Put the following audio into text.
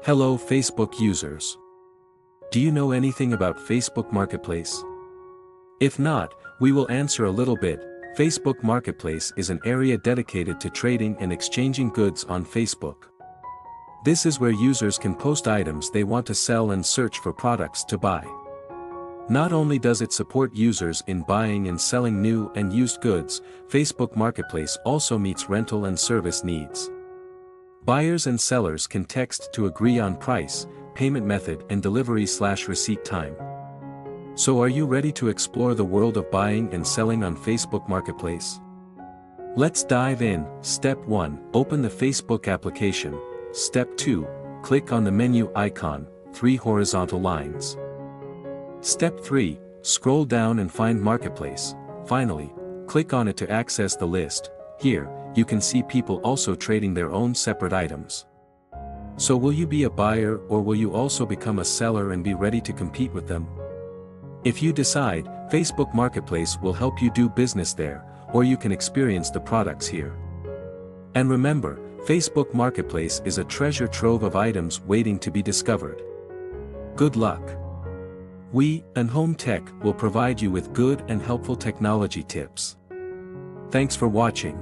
Hello Facebook users. Do you know anything about Facebook Marketplace? If not, we will answer a little bit. Facebook Marketplace is an area dedicated to trading and exchanging goods on Facebook. This is where users can post items they want to sell and search for products to buy. Not only does it support users in buying and selling new and used goods, Facebook Marketplace also meets rental and service needs. Buyers and sellers can text to agree on price, payment method and delivery/receipt time. So are you ready to explore the world of buying and selling on Facebook Marketplace? Let's dive in. Step 1. Open the Facebook application. Step 2. Click on the menu icon, 3 horizontal lines. Step 3. Scroll down and find Marketplace. Finally, click on it to access the list. Here, you can see people also trading their own separate items. So will you be a buyer or will you also become a seller and be ready to compete with them? If you decide, Facebook Marketplace will help you do business there, or you can experience the products here. And remember, Facebook Marketplace is a treasure trove of items waiting to be discovered. Good luck! We, AnHome Tech, will provide you with good and helpful technology tips. Thanks for watching.